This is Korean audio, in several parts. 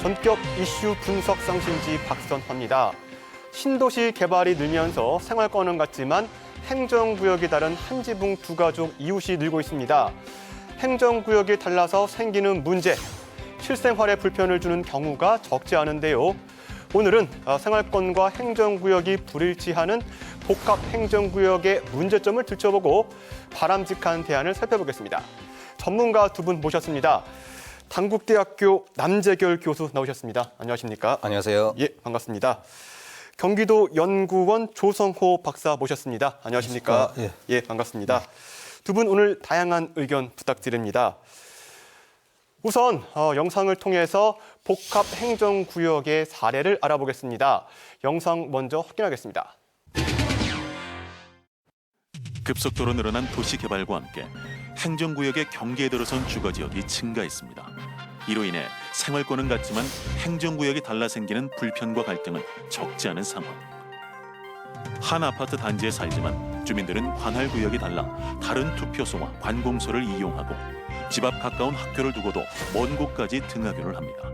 전격 이슈 분석 쌍심지 박선화입니다. 신도시 개발이 늘면서 생활권은 같지만 행정구역이 다른 한 지붕 두 가족 이웃이 늘고 있습니다. 행정구역이 달라서 생기는 문제, 실생활에 불편을 주는 경우가 적지 않은데요. 오늘은 생활권과 행정구역이 불일치하는 복합행정구역의 문제점을 들춰보고 바람직한 대안을 살펴보겠습니다. 전문가 두 분 모셨습니다. 단국대학교 남재결 교수 나오셨습니다. 안녕하십니까? 안녕하세요. 예, 반갑습니다. 경기도 연구원 조성호 박사 모셨습니다. 안녕하십니까? 안녕하십니까? 예, 반갑습니다. 두 분 오늘 다양한 의견 부탁드립니다. 우선 영상을 통해서 복합행정구역의 사례를 알아보겠습니다. 영상 먼저 확인하겠습니다. 급속도로 늘어난 도시 개발과 함께 행정구역의 경계에 들어선 주거지역이 증가했습니다. 이로 인해 생활권은 같지만 행정구역이 달라 생기는 불편과 갈등은 적지 않은 상황. 한 아파트 단지에 살지만 주민들은 관할구역이 달라 다른 투표소와 관공서를 이용하고 집 앞 가까운 학교를 두고도 먼 곳까지 등하교를 합니다.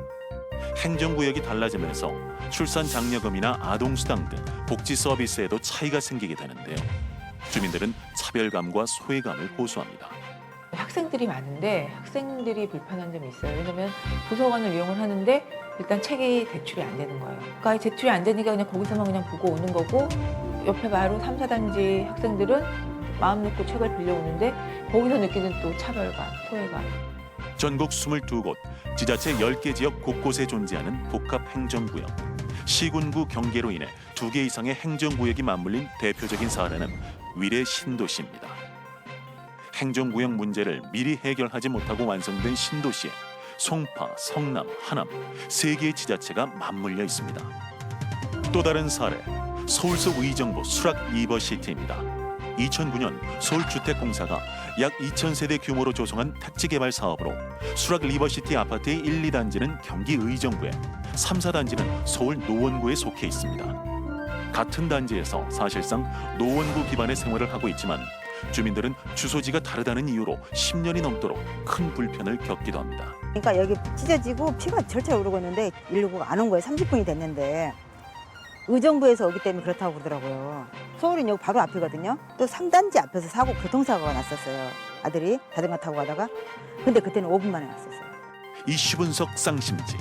행정구역이 달라지면서 출산 장려금이나 아동수당 등 복지 서비스에도 차이가 생기게 되는데요. 주민들은 차별감과 소외감을 호소합니다. 학생들이 많은데 학생들이 불편한 점이 있어요. 왜냐면 도서관을 이용을 하는데 일단 책이 대출이 안 되는 거예요. 그러니까 대출이 안 되니까 그냥 거기서만 그냥 보고 오는 거고, 옆에 바로 3, 4단지 학생들은 마음 놓고 책을 빌려오는데 거기서 느끼는 또 차별감, 소외감. 전국 22곳, 지자체 10개 지역 곳곳에 존재하는 복합행정구역. 시군구 경계로 인해 2개 이상의 행정구역이 맞물린 대표적인 사례는 위례 신도시입니다. 행정구역 문제를 미리 해결하지 못하고 완성된 신도시에 송파, 성남, 하남 3개의 지자체가 맞물려 있습니다. 또 다른 사례, 서울 속 의정부 수락 리버시티입니다. 2009년 서울주택공사가 약 2,000세대 규모로 조성한 택지개발 사업으로 수락 리버시티 아파트의 1, 2단지는 경기 의정부에, 3, 4단지는 서울 노원구에 속해 있습니다. 같은 단지에서 사실상 노원구 기반의 생활을 하고 있지만 주민들은 주소지가 다르다는 이유로 10년이 넘도록 큰 불편을 겪기도 합니다. 그러니까 여기 찢어지고 피가 절철 오르고 있는데 119가 안 온 거예요. 30분이 됐는데. 의정부에서 오기 때문에 그렇다고 그러더라고요. 서울은 여기 바로 앞이거든요. 또 3단지 앞에서 교통사고가 났었어요. 아들이 자전거 타고 가다가. 근데 그때는 5분 만에 났었어요. 이슈 분석 쌍심지,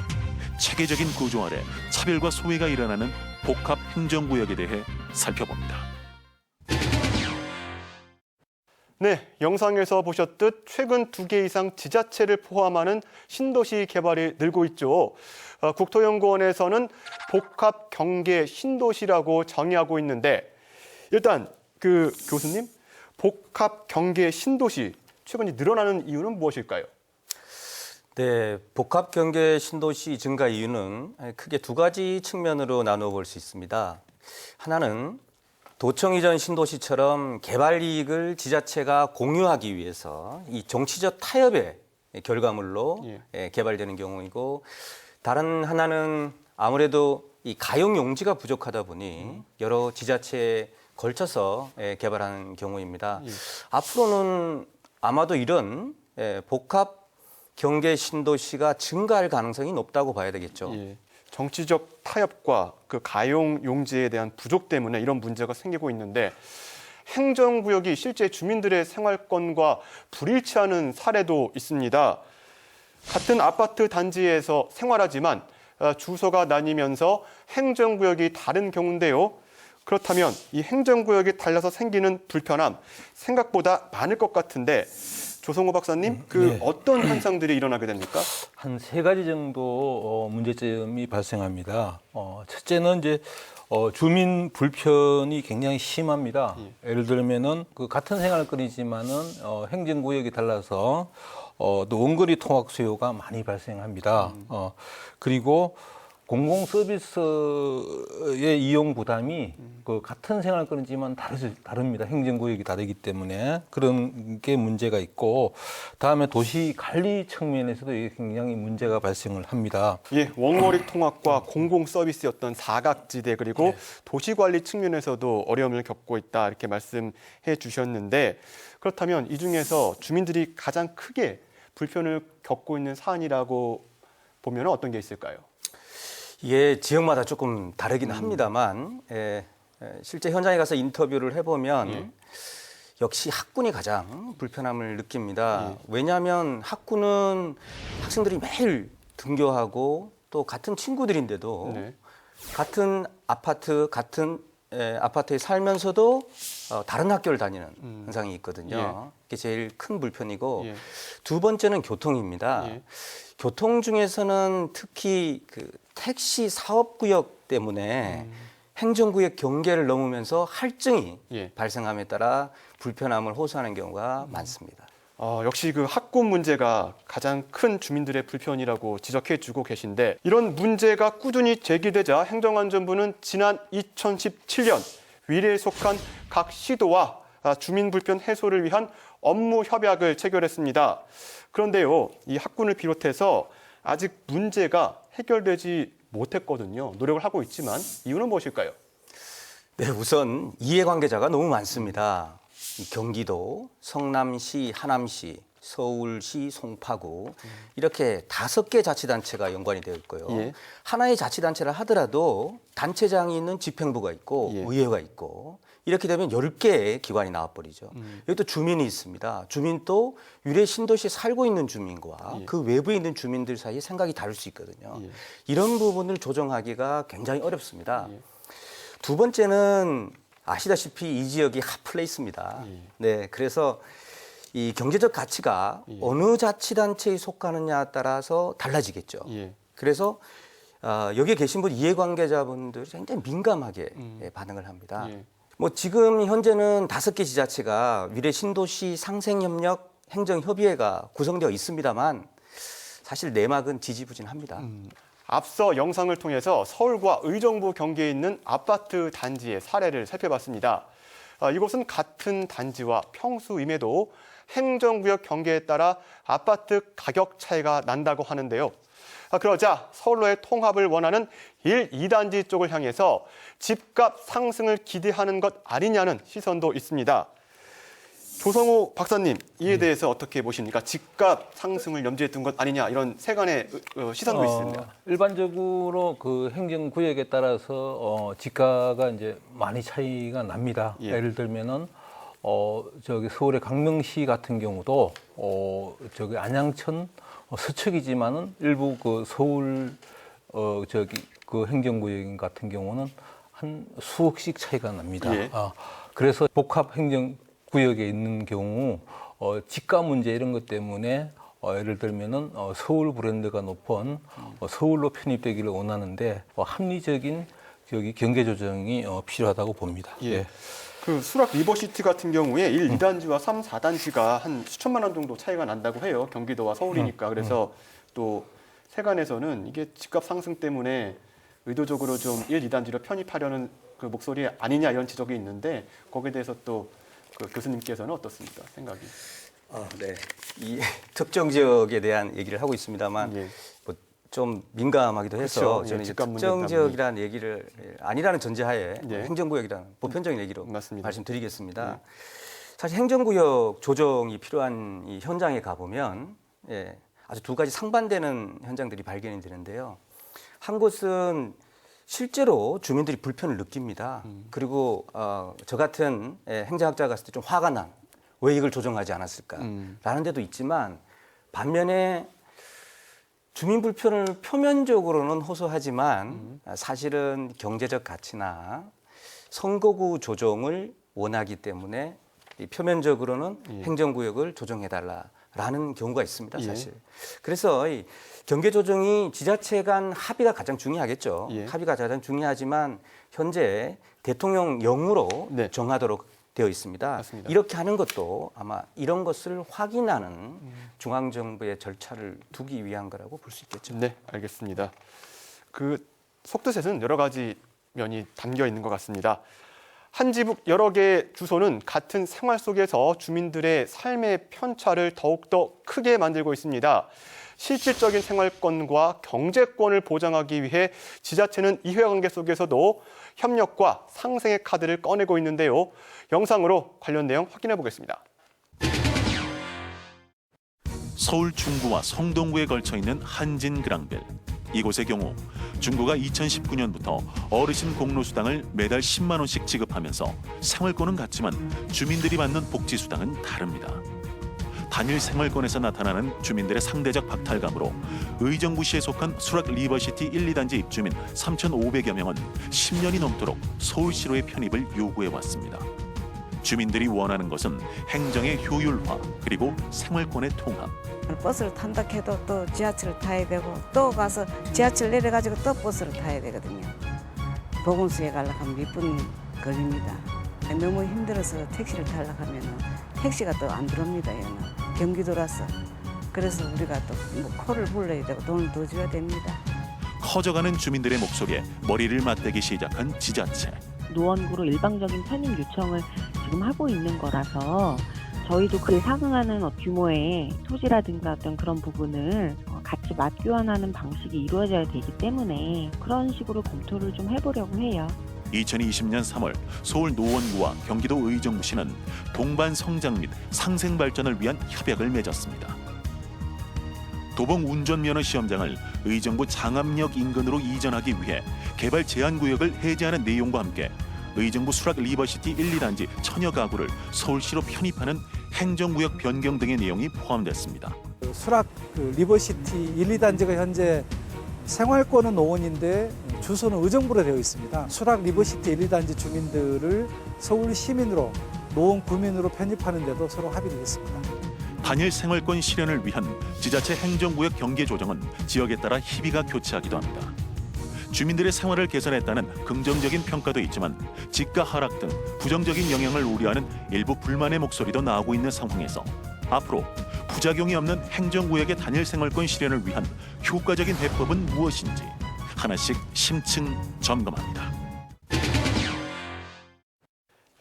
체계적인 구조 아래 차별과 소외가 일어나는 복합 행정구역에 대해 살펴봅니다. 네, 영상에서 보셨듯 최근 2개 이상 지자체를 포함하는 신도시 개발이 늘고 있죠. 국토연구원에서는 복합 경계 신도시라고 정의하고 있는데, 일단 교수님, 복합 경계 신도시 최근에 늘어나는 이유는 무엇일까요? 네, 복합 경계 신도시 증가 이유는 크게 2가지 측면으로 나누어 볼 수 있습니다. 하나는 도청 이전 신도시처럼 개발 이익을 지자체가 공유하기 위해서 이 정치적 타협의 결과물로 개발되는 경우이고, 다른 하나는 아무래도 이 가용 용지가 부족하다 보니 여러 지자체에 걸쳐서 개발하는 경우입니다. 앞으로는 아마도 이런 복합 경계 신도시가 증가할 가능성이 높다고 봐야 되겠죠. 정치적 타협과 그 가용 용지에 대한 부족 때문에 이런 문제가 생기고 있는데, 행정구역이 실제 주민들의 생활권과 불일치하는 사례도 있습니다. 같은 아파트 단지에서 생활하지만 주소가 나뉘면서 행정구역이 다른 경우인데요. 그렇다면 이 행정구역이 달라서 생기는 불편함 생각보다 많을 것 같은데, 조성호 박사님, 어떤 현상들이 일어나게 됩니까? 한 3가지 정도 문제점이 발생합니다. 첫째는 이제 주민 불편이 굉장히 심합니다. 예를 들면은 같은 생활권이지만은 행정구역이 달라서 또 원거리 통학 수요가 많이 발생합니다. 그리고 공공 서비스의 이용 부담이 같은 생활권이지만 다릅니다. 행정구역이 다르기 때문에 그런 게 문제가 있고, 다음에 도시 관리 측면에서도 이게 굉장히 문제가 발생을 합니다. 예, 원거리 통학과 공공 서비스였던 사각지대, 그리고 도시 관리 측면에서도 어려움을 겪고 있다, 이렇게 말씀해 주셨는데, 그렇다면 이 중에서 주민들이 가장 크게 불편을 겪고 있는 사안이라고 보면 어떤 게 있을까요? 이게 지역마다 조금 다르긴 합니다만 실제 현장에 가서 인터뷰를 해보면 역시 학군이 가장 불편함을 느낍니다. 왜냐하면 학군은 학생들이 매일 등교하고 또 같은 친구들인데도 네. 같은 아파트에 살면서도 다른 학교를 다니는 현상이 있거든요. 그게 제일 큰 불편이고 예. 두 번째는 교통입니다. 예. 교통 중에서는 특히 그 택시 사업구역 때문에 행정구역 경계를 넘으면서 할증이 예. 발생함에 따라 불편함을 호소하는 경우가 많습니다. 역시 그 학군 문제가 가장 큰 주민들의 불편이라고 지적해주고 계신데 이런 문제가 꾸준히 제기되자 행정안전부는 지난 2017년 위례에 속한 각 시도와 주민 불편 해소를 위한 업무 협약을 체결했습니다. 그런데요, 이 학군을 비롯해서 아직 문제가 해결되지 못했거든요. 노력을 하고 있지만 이유는 무엇일까요? 네, 우선 이해관계자가 너무 많습니다. 이 경기도, 성남시, 하남시, 서울시, 송파구 이렇게 5개 자치단체가 연관이 되어 있고요. 예. 하나의 자치단체를 하더라도 단체장이 있는 집행부가 있고 예. 의회가 있고 이렇게 되면 10개의 기관이 나와버리죠. 여기 또 주민이 있습니다. 주민도 위례 신도시에 살고 있는 주민과 예. 그 외부에 있는 주민들 사이에 생각이 다를 수 있거든요. 예. 이런 부분을 조정하기가 굉장히 어렵습니다. 예. 두 번째는 아시다시피 이 지역이 핫플레이스입니다. 예. 네, 그래서 이 경제적 가치가 예. 어느 자치단체에 속하느냐에 따라서 달라지겠죠. 예. 그래서 여기에 계신 분 이해관계자분들이 굉장히 민감하게 반응을 합니다. 예. 뭐 지금 현재는 5개 지자체가 위례 신도시 상생협력 행정협의회가 구성되어 있습니다만 사실 내막은 지지부진합니다. 앞서 영상을 통해서 서울과 의정부 경계에 있는 아파트 단지의 사례를 살펴봤습니다. 이곳은 같은 단지와 평수임에도 행정구역 경계에 따라 아파트 가격 차이가 난다고 하는데요. 그러자 서울로의 통합을 원하는 1, 2단지 쪽을 향해서 집값 상승을 기대하는 것 아니냐는 시선도 있습니다. 조성호 박사님, 이에 대해서 어떻게 보십니까? 집값 상승을 염두에 둔 것 아니냐 이런 세간의 시선도 있습니다. 일반적으로 그 행정구역에 따라서 집가가 이제 많이 차이가 납니다. 예. 예를 들면은 저기 서울의 강릉시 같은 경우도 저기 안양천 서척이지만은 일부 그 서울 저기 그 행정구역 같은 경우는 한 수억씩 차이가 납니다. 예. 그래서 복합 행정구역에 있는 경우 집가 문제 이런 것 때문에 예를 들면은 서울 브랜드가 높은 서울로 편입되기를 원하는데 합리적인 저기 경계 조정이 필요하다고 봅니다. 예. 그 수락 리버시티 같은 경우에 1, 2단지와 3, 4단지가 한 수천만 원 정도 차이가 난다고 해요. 경기도와 서울이니까. 그래서 또 세간에서는 이게 집값 상승 때문에 의도적으로 좀 1, 2단지로 편입하려는 그 목소리 아니냐 이런 지적이 있는데 거기에 대해서 또 그 교수님께서는 어떻습니까? 생각이? 네. 이 특정 지역에 대한 얘기를 하고 있습니다만 예. 뭐 좀 민감하기도 해서 그렇죠. 예, 저는 이제 집값 문제 특정 때문에. 지역이라는 얘기를 아니라는 전제하에 예. 행정구역이라는 보편적인 얘기로 맞습니다. 말씀드리겠습니다. 예. 사실 행정구역 조정이 필요한 이 현장에 가보면 아주 두 가지 상반되는 현장들이 발견이 되는데요. 한 곳은 실제로 주민들이 불편을 느낍니다. 그리고 저 같은 행정학자가 갔을 때 좀 화가 난 왜 이걸 조정하지 않았을까라는 데도 있지만 반면에 주민 불편을 표면적으로는 호소하지만 사실은 경제적 가치나 선거구 조정을 원하기 때문에 이 표면적으로는 행정구역을 조정해달라라는 경우가 있습니다, 사실. 그래서 이 경계 조정이 지자체 간 합의가 가장 중요하겠죠. 예. 합의가 가장 중요하지만 현재 대통령령으로 네. 정하도록 되어 있습니다. 맞습니다. 이렇게 하는 것도 아마 이런 것을 확인하는 중앙정부의 절차를 두기 위한 거라고 볼 수 있겠죠. 네, 알겠습니다. 그 속뜻에는 여러 가지 면이 담겨 있는 것 같습니다. 한지북 여러 개의 주소는 같은 생활 속에서 주민들의 삶의 편차를 더욱더 크게 만들고 있습니다. 실질적인 생활권과 경제권을 보장하기 위해 지자체는 이해관계 속에서도 협력과 상생의 카드를 꺼내고 있는데요. 영상으로 관련 내용 확인해 보겠습니다. 서울 중구와 성동구에 걸쳐 있는 한진 그랑벨. 이곳의 경우 중구가 2019년부터 어르신 공로수당을 매달 10만 원씩 지급하면서 생활권은 같지만 주민들이 받는 복지수당은 다릅니다. 단일 생활권에서 나타나는 주민들의 상대적 박탈감으로 의정부시에 속한 수락 리버시티 1, 2단지 입주민 3,500여 명은 10년이 넘도록 서울시로의 편입을 요구해왔습니다. 주민들이 원하는 것은 행정의 효율화 그리고 생활권의 통합. 버스를 탄다 해도 또 지하철을 타야 되고 또 가서 지하철 내려가지고 또 버스를 타야 되거든요. 보건소에 가려고 하면 몇 분 걸립니다. 너무 힘들어서 택시를 타려고 하면 택시가 또 안 들어옵니다. 얘는 경기도라서. 그래서 우리가 또 뭐 코를 불러야 되고 돈을 더 줘야 됩니다. 커져가는 주민들의 목소리에 머리를 맞대기 시작한 지자체. 노원구로 일방적인 편입 요청을 지금 하고 있는 거라서 저희도 그에 상응하는 규모의 토지라든가 어떤 그런 부분을 같이 맞교환하는 방식이 이루어져야 되기 때문에 그런 식으로 검토를 좀 해보려고 해요. 2020년 3월 서울 노원구와 경기도 의정부시는 동반 성장 및 상생 발전을 위한 협약을 맺었습니다. 도봉 운전면허 시험장을 의정부 장암역 인근으로 이전하기 위해 개발 제한구역을 해제하는 내용과 함께 의정부 수락 리버시티 1, 2단지 천여 가구를 서울시로 편입하는 행정구역 변경 등의 내용이 포함됐습니다. 수락 리버시티 1, 2단지가 현재 생활권은 노원인데 주소는 의정부로 되어 있습니다. 수락 리버시티 1, 2단지 주민들을 서울 시민으로 노원 구민으로 편입하는 데도 서로 합의를 했습니다. 단일 생활권 실현을 위한 지자체 행정구역 경계 조정은 지역에 따라 희비가 교차하기도 합니다. 주민들의 생활을 개선했다는 긍정적인 평가도 있지만 지가 하락 등 부정적인 영향을 우려하는 일부 불만의 목소리도 나오고 있는 상황에서 앞으로 부작용이 없는 행정구역의 단일 생활권 실현을 위한 효과적인 해법은 무엇인지 하나씩 심층 점검합니다.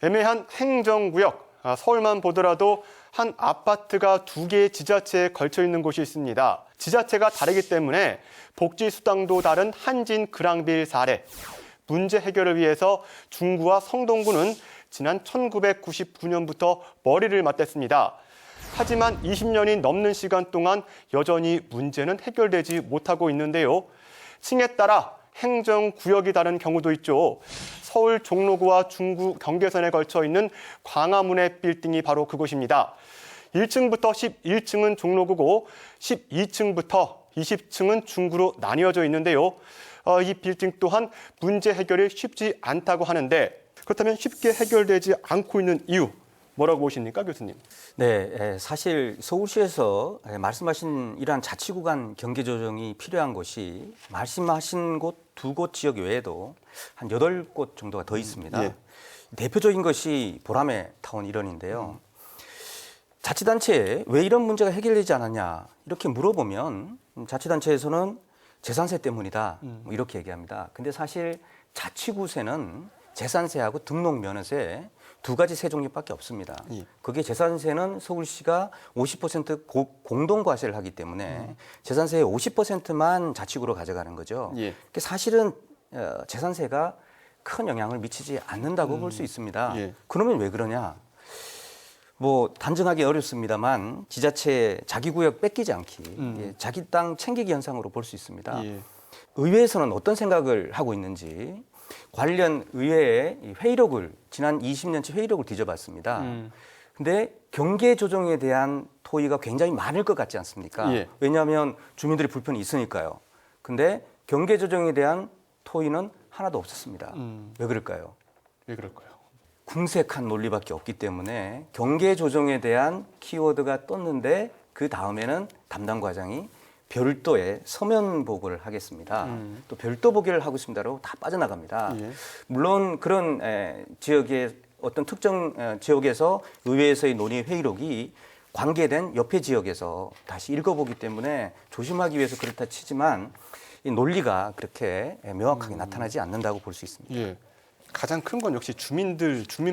애매한 행정구역, 서울만 보더라도 한 아파트가 2개의 지자체에 걸쳐 있는 곳이 있습니다. 지자체가 다르기 때문에 복지수당도 다른 한진 그랑빌 사례. 문제 해결을 위해서 중구와 성동구는 지난 1999년부터 머리를 맞댔습니다. 하지만 20년이 넘는 시간 동안 여전히 문제는 해결되지 못하고 있는데요. 층에 따라 행정구역이 다른 경우도 있죠. 서울 종로구와 중구 경계선에 걸쳐 있는 광화문의 빌딩이 바로 그곳입니다. 1층부터 11층은 종로구고 12층부터 20층은 중구로 나뉘어져 있는데요. 이 빌딩 또한 문제 해결이 쉽지 않다고 하는데 그렇다면 쉽게 해결되지 않고 있는 이유 뭐라고 보십니까, 교수님? 네, 사실 서울시에서 말씀하신 이러한 자치구간 경계 조정이 필요한 곳이 말씀하신 곳 2곳 지역 외에도 한 8곳 정도가 더 있습니다. 예. 대표적인 것이 보라매 타운 일원인데요. 자치단체에 왜 이런 문제가 해결되지 않았냐 이렇게 물어보면 자치단체에서는 재산세 때문이다 뭐 이렇게 얘기합니다. 근데 사실 자치구세는 재산세하고 등록면허세 2가지 세 종류밖에 없습니다. 예. 그게 재산세는 서울시가 50% 공동과세를 하기 때문에 재산세의 50%만 자치구로 가져가는 거죠. 예. 그러니까 사실은 재산세가 큰 영향을 미치지 않는다고 볼 수 있습니다. 예. 그러면 왜 그러냐? 뭐 단정하기 어렵습니다만 지자체 자기구역 뺏기지 않기, 자기 땅 챙기기 현상으로 볼 수 있습니다. 예. 의회에서는 어떤 생각을 하고 있는지 관련 의회의 회의록을 지난 20년치 회의록을 뒤져봤습니다. 근데 경계 조정에 대한 토의가 굉장히 많을 것 같지 않습니까? 예. 왜냐하면 주민들의 불편이 있으니까요. 근데 경계 조정에 대한 토의는 하나도 없었습니다. 왜 그럴까요? 왜 그럴까요? 궁색한 논리밖에 없기 때문에 경계 조정에 대한 키워드가 떴는데 그 다음에는 담당 과장이 별도의 서면 보고를 하겠습니다. 또 별도 보고를 하고 있습니다라고 다 빠져나갑니다. 예. 물론 그런 지역의 어떤 특정 지역에서 의회에서의 논의 회의록이 관계된 옆에 지역에서 다시 읽어보기 때문에 조심하기 위해서 그렇다 치지만 이 논리가 그렇게 명확하게 나타나지 않는다고 볼 수 있습니다. 예. 가장 큰 건 역시 주민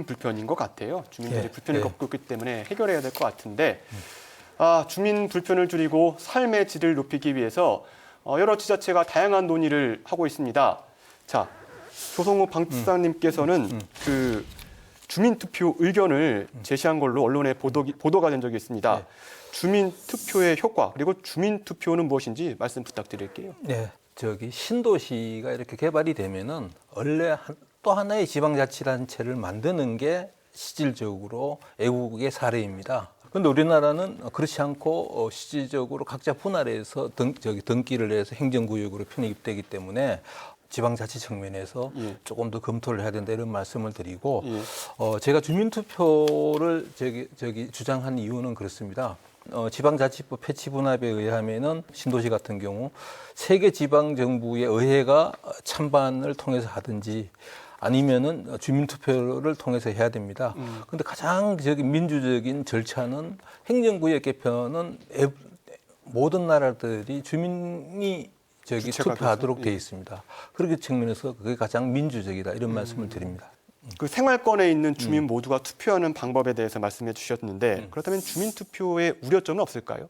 불편인 것 같아요. 주민들이 예. 불편을 예. 겪고 있기 때문에 해결해야 될 것 같은데 주민 불편을 줄이고 삶의 질을 높이기 위해서 여러 지자체가 다양한 논의를 하고 있습니다. 자, 조성우 방사님께서는 그 주민투표 의견을 제시한 걸로 언론에 보도가 된 적이 있습니다. 네. 주민투표의 효과 그리고 주민투표는 무엇인지 말씀 부탁드릴게요. 네. 신도시가 이렇게 개발이 되면은 원래 또 하나의 지방자치단체를 만드는 게 실질적으로 애국의 사례입니다. 그런데 우리나라는 그렇지 않고 실질적으로 각자 분할해서 등기를 해서 행정구역으로 편입되기 때문에 지방자치 측면에서 예. 조금 더 검토를 해야 된다 이런 말씀을 드리고 예. 제가 주민투표를 주장한 이유는 그렇습니다. 지방자치법 패치 분합에 의하면은 신도시 같은 경우 세 개 지방 정부의 의회가 찬반을 통해서 하든지 아니면은 주민투표를 통해서 해야 됩니다. 근데 가장 민주적인 절차는 행정구역 개편은 모든 나라들이 주민이 주체가 투표하도록 돼서, 되어 있습니다. 그렇게 측면에서 그게 가장 민주적이다 이런 말씀을 드립니다. 그 생활권에 있는 주민 모두가 투표하는 방법에 대해서 말씀해 주셨는데 그렇다면 주민투표의 우려점은 없을까요?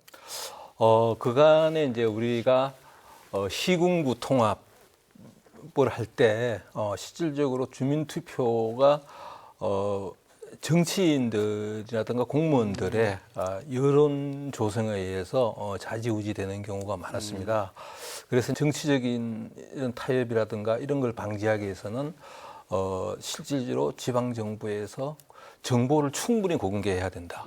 그간에 이제 우리가 시군구 통합을 할 때 실질적으로 주민투표가 정치인들이라든가 공무원들의 여론 조성에 의해서 좌지우지되는 경우가 많았습니다. 그래서 정치적인 이런 타협이라든가 이런 걸 방지하기 위해서는 실질적으로 지방 정부에서 정보를 충분히 공개해야 된다.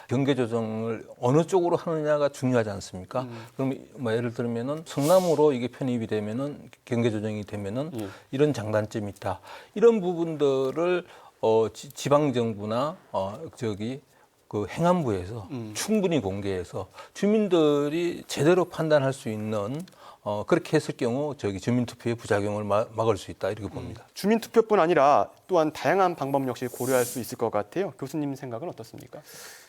경계 조정을 어느 쪽으로 하느냐가 중요하지 않습니까? 그럼 뭐 예를 들면은 성남으로 이게 편입이 되면은 경계 조정이 되면은 이런 장단점이 있다. 이런 부분들을 지방 정부나 그 행안부에서 충분히 공개해서 주민들이 제대로 판단할 수 있는 그렇게 했을 경우 주민투표의 부작용을 막을 수 있다 이렇게 봅니다. 주민투표뿐 아니라 또한 다양한 방법 역시 고려할 수 있을 것 같아요. 교수님 생각은 어떻습니까?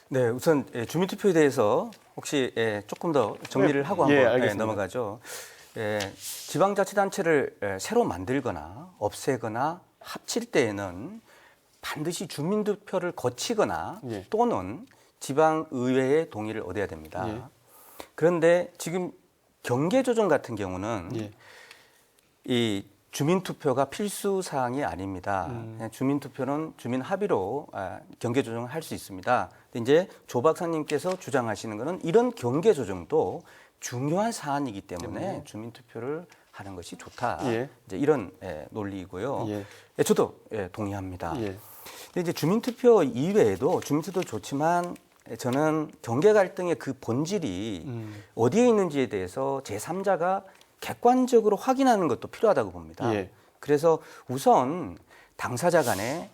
네, 우선 주민투표에 대해서 혹시 조금 더 정리를 하고 한번 알겠습니다. 넘어가죠. 지방자치단체를 새로 만들거나 없애거나 합칠 때에는 반드시 주민투표를 거치거나 예. 또는 지방의회의 동의를 얻어야 됩니다. 예. 그런데 지금 경계조정 같은 경우는 예. 이 주민투표가 필수 사항이 아닙니다. 그냥 주민투표는 주민 합의로 경계조정을 할 수 있습니다. 근데 이제 조 박사님께서 주장하시는 것은 이런 경계조정도 중요한 사안이기 때문에 주민투표를 하는 것이 좋다. 예. 이제 이런 논리이고요. 예. 저도 동의합니다. 예. 근데 이제 주민투표 이외에도 주민투표도 좋지만 저는 경계 갈등의 그 본질이 어디에 있는지에 대해서 제3자가 객관적으로 확인하는 것도 필요하다고 봅니다. 예. 그래서 우선 당사자 간에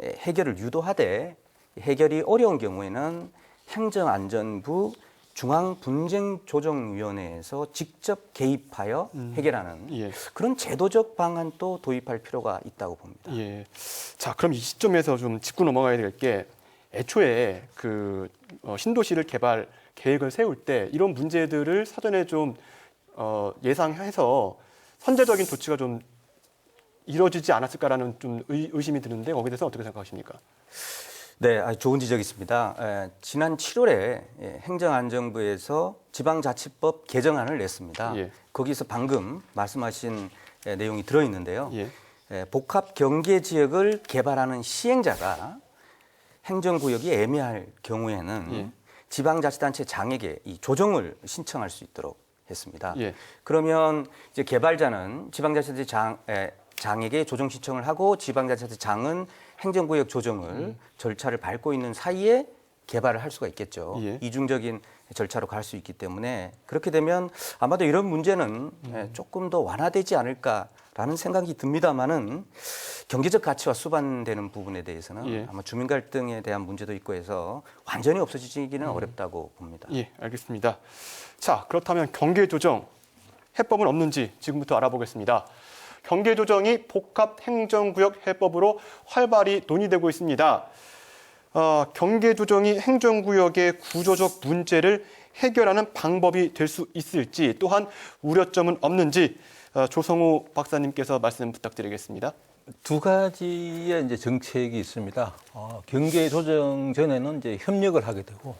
해결을 유도하되 해결이 어려운 경우에는 행정안전부 중앙분쟁조정위원회에서 직접 개입하여 해결하는 예. 그런 제도적 방안도 도입할 필요가 있다고 봅니다. 예. 자, 그럼 이 시점에서 좀 짚고 넘어가야 될 게 애초에 그 신도시를 개발 계획을 세울 때 이런 문제들을 사전에 좀 예상해서 선제적인 조치가 좀 이루어지지 않았을까라는 좀 의심이 드는데 거기에 대해서 어떻게 생각하십니까? 네, 좋은 지적이십니다. 지난 7월에 행정안전부에서 지방자치법 개정안을 냈습니다. 예. 거기서 방금 말씀하신 내용이 들어있는데요. 예. 복합 경계 지역을 개발하는 시행자가 행정구역이 애매할 경우에는 예. 지방자치단체 장에게 이 조정을 신청할 수 있도록 했습니다. 예. 그러면 이제 개발자는 지방자치단체 장에게 조정 신청을 하고 지방자치단체 장은 행정구역 조정을 절차를 밟고 있는 사이에 개발을 할 수가 있겠죠. 예. 이중적인 절차로 갈 수 있기 때문에 그렇게 되면 아마도 이런 문제는 조금 더 완화되지 않을까라는 생각이 듭니다만은 경제적 가치와 수반되는 부분에 대해서는 예. 아마 주민 갈등에 대한 문제도 있고 해서 완전히 없어지기는 어렵다고 봅니다. 예, 알겠습니다. 자, 그렇다면 경계 조정 해법은 없는지 지금부터 알아보겠습니다. 경계 조정이 복합 행정구역 해법으로 활발히 논의되고 있습니다. 경계 조정이 행정구역의 구조적 문제를 해결하는 방법이 될 수 있을지 또한 우려점은 없는지 조성우 박사님께서 말씀 부탁드리겠습니다. 두 가지의 이제 정책이 있습니다. 경계 조정 전에는 이제 협력을 하게 되고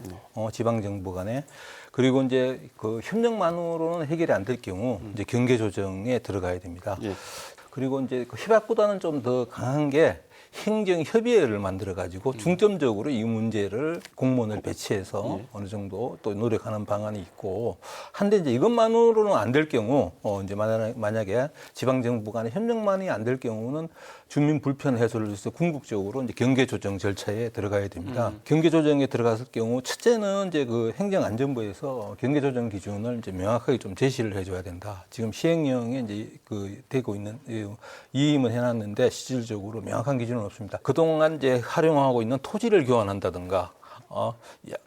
지방 정부 간에 그리고 이제 그 협력만으로는 해결이 안 될 경우 이제 경계 조정에 들어가야 됩니다. 예. 그리고 이제 그 협약보다는 좀 더 강한 게 행정협의회를 만들어 가지고 중점적으로 이 문제를 공무원을 배치해서 어느 정도 또 노력하는 방안이 있고, 한데 이제 이것만으로는 안 될 경우 이제 만약에 지방 정부 간의 협력만이 안 될 경우는 주민 불편 해소를 위해서 궁극적으로 이제 경계 조정 절차에 들어가야 됩니다. 경계 조정에 들어갔을 경우 첫째는 이제 그 행정안전부에서 경계 조정 기준을 이제 명확하게 좀 제시를 해줘야 된다. 지금 시행령에 이제 그 되고 있는 이임을 해놨는데 실질적으로 명확한 기준은 없습니다. 그동안 이제 활용하고 있는 토지를 교환한다든가,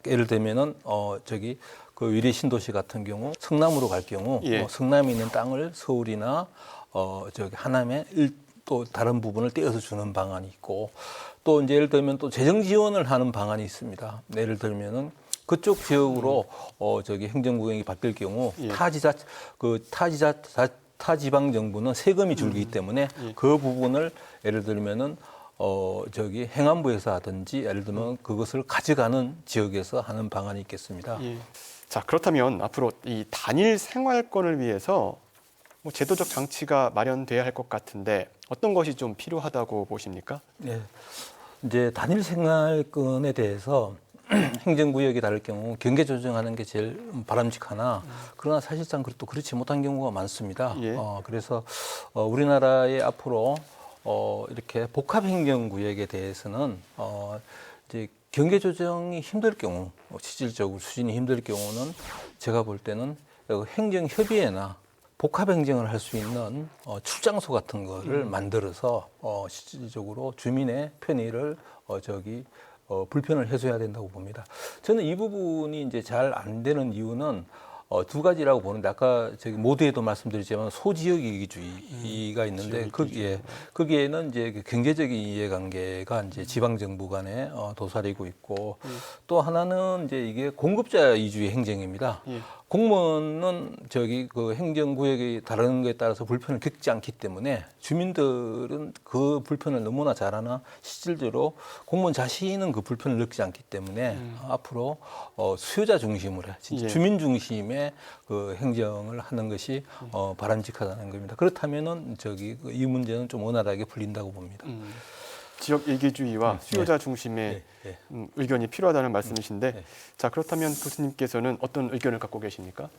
예를 들면은 저기 그 위례 신도시 같은 경우 성남으로 갈 경우 성남에 있는 땅을 서울이나 저기 하남에 또 다른 부분을 떼어서 주는 방안이 있고, 또 이제 예를 들면 또 재정 지원을 하는 방안이 있습니다. 예를 들면은 그쪽 지역으로 저기 행정구역이 바뀔 경우 타지방 정부는 세금이 줄기 때문에 그 부분을 예를 들면은 저기 행안부에서 하든지 예를 들면 그것을 가져가는 지역에서 하는 방안이 있겠습니다. 자, 그렇다면 앞으로 이 단일 생활권을 위해서 뭐 제도적 장치가 마련돼야 할 것 같은데 어떤 것이 좀 필요하다고 보십니까? 네. 이제 단일 생활권에 대해서 행정구역이 다를 경우 경계 조정하는 게 제일 바람직하나, 그러나 사실상 또 그렇지 못한 경우가 많습니다. 그래서 우리나라의 앞으로 이렇게 복합행정구역에 대해서는 이제 경계 조정이 힘들 경우, 실질적으로 수준이 힘들 경우는 제가 볼 때는 행정협의회나 복합행정을 할 수 있는 출장소 같은 거를 만들어서 실질적으로 주민의 편의를 불편을 해소해야 된다고 봅니다. 저는 이 부분이 이제 잘 안 되는 이유는 두 가지라고 보는데, 아까 모두에도 말씀드렸지만 소지역이기주의가 있는데 거기에는 이제 경제적인 이해관계가 이제 지방 정부 간에 도사리고 있고, 또 하나는 이제 이게 공급자 위주의 행정입니다. 공무원은 그 행정구역이 다른 것에 따라서 불편을 겪지 않기 때문에 주민들은 그 불편을 너무나 잘 아나 실질적으로 공무원 자신은 그 불편을 느끼지 않기 때문에 앞으로 수요자 중심으로 진짜 주민 중심의 그 행정을 하는 것이 바람직하다는 겁니다. 그렇다면은 이 문제는 좀 원활하게 풀린다고 봅니다. 지역 일기주의와 수요자 중심의 의견이 필요하다는 말씀이신데, 자, 그렇다면 교수님께서는 어떤 의견을 갖고 계십니까?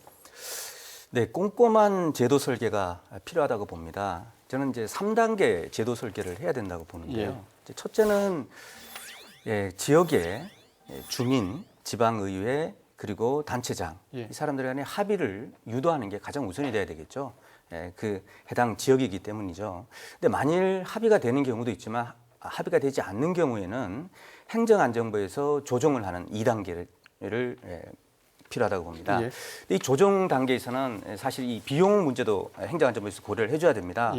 네, 꼼꼼한 제도 설계가 필요하다고 봅니다. 저는 이제 3단계 제도 설계를 해야 된다고 보는데요. 첫째는 지역의 주민, 지방의회, 그리고 단체장, 이 사람들 간의 합의를 유도하는 게 가장 우선이 돼야 되겠죠. 그 해당 지역이기 때문이죠. 근데 만일 합의가 되는 경우도 있지만 합의가 되지 않는 경우에는 행정안전부에서 조정을 하는 2단계를 필요하다고 봅니다. 이 조정 단계에서는 사실 이 비용 문제도 행정안전부에서 고려를 해줘야 됩니다.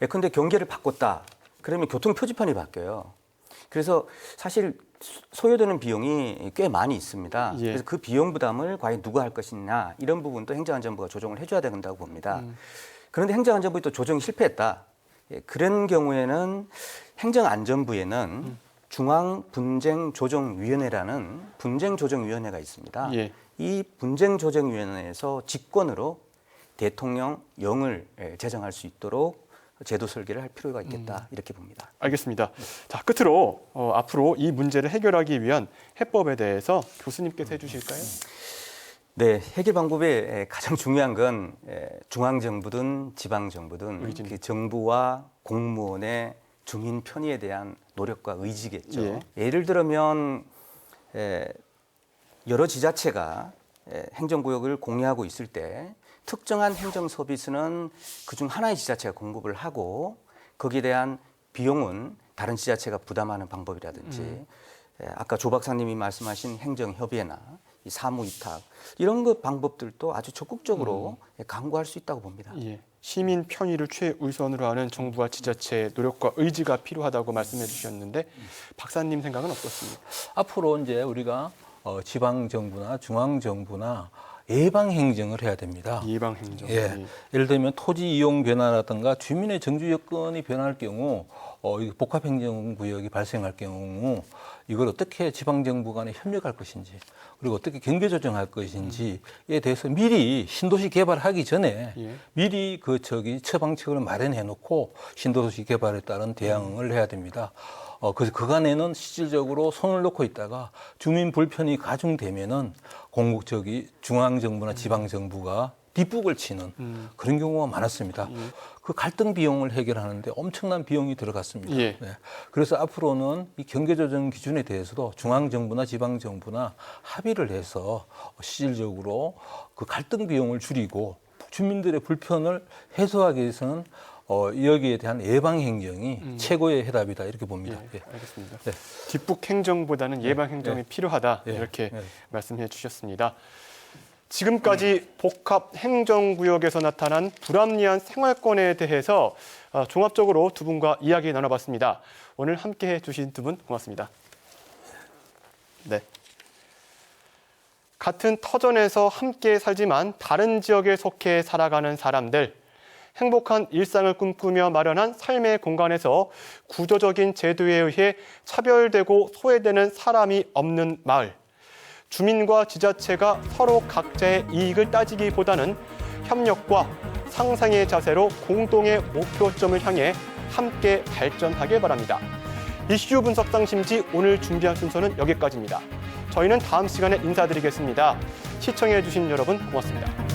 그런데 경계를 바꿨다. 그러면 교통 표지판이 바뀌어요. 그래서 사실 소요되는 비용이 꽤 많이 있습니다. 그래서 그 비용 부담을 과연 누가 할 것이냐, 이런 부분도 행정안전부가 조정을 해줘야 된다고 봅니다. 그런데 행정안전부가 또 조정이 실패했다. 그런 경우에는 행정안전부에는 중앙분쟁조정위원회라는 분쟁조정위원회가 있습니다. 이 분쟁조정위원회에서 직권으로 대통령령을 제정할 수 있도록 제도 설계를 할 필요가 있겠다, 이렇게 봅니다. 알겠습니다. 자, 끝으로 앞으로 이 문제를 해결하기 위한 해법에 대해서 교수님께서 해주실까요? 네, 해결 방법의 가장 중요한 건 중앙정부든 지방정부든 그 정부와 공무원의 주민 편의에 대한 노력과 의지겠죠. 예를 들면 여러 지자체가 행정구역을 공유하고 있을 때 특정한 행정 서비스는 그중 하나의 지자체가 공급을 하고 거기에 대한 비용은 다른 지자체가 부담하는 방법이라든지 아까 조 박사님이 말씀하신 행정협의회나 이 사무위탁 이런 그 방법들도 아주 적극적으로 강구할 수 있다고 봅니다. 시민 편의를 최우선으로 하는 정부와 지자체의 노력과 의지가 필요하다고 말씀해 주셨는데 박사님 생각은 어떻습니까? 앞으로 이제 우리가 지방 정부나 중앙 정부나 예방 행정을 해야 됩니다. 예방 행정. 예를 들면 토지 이용 변화라든가 주민의 정주 여건이 변할 경우 복합 행정 구역이 발생할 경우 이걸 어떻게 지방 정부 간에 협력할 것인지 그리고 어떻게 경계 조정할 것인지에 대해서 미리 신도시 개발하기 전에 미리 처방책을 마련해 놓고 신도시 개발에 따른 대응을 해야 됩니다. 그래서 그간에는 실질적으로 손을 놓고 있다가 주민 불편이 가중되면은 공국적이 중앙정부나 지방정부가 뒷북을 치는 그런 경우가 많았습니다. 그 갈등 비용을 해결하는데 엄청난 비용이 들어갔습니다. 예. 네. 그래서 앞으로는 이 경계조정 기준에 대해서도 중앙정부나 지방정부나 합의를 해서 실질적으로 그 갈등 비용을 줄이고 주민들의 불편을 해소하기 위해서는 여기에 대한 예방 행정이 최고의 해답이다 이렇게 봅니다. 예, 알겠습니다. 네. 뒷북 행정보다는 예방 행정이 필요하다 예. 이렇게 예. 말씀해 주셨습니다. 지금까지 복합 행정구역에서 나타난 불합리한 생활권에 대해서 종합적으로 두 분과 이야기 나눠봤습니다. 오늘 함께해 주신 두 분 고맙습니다. 네. 같은 터전에서 함께 살지만 다른 지역에 속해 살아가는 사람들, 행복한 일상을 꿈꾸며 마련한 삶의 공간에서 구조적인 제도에 의해 차별되고 소외되는 사람이 없는 마을. 주민과 지자체가 서로 각자의 이익을 따지기보다는 협력과 상생의 자세로 공동의 목표점을 향해 함께 발전하길 바랍니다. 이슈 분석 상심지 오늘 준비한 순서는 여기까지입니다. 저희는 다음 시간에 인사드리겠습니다. 시청해주신 여러분 고맙습니다.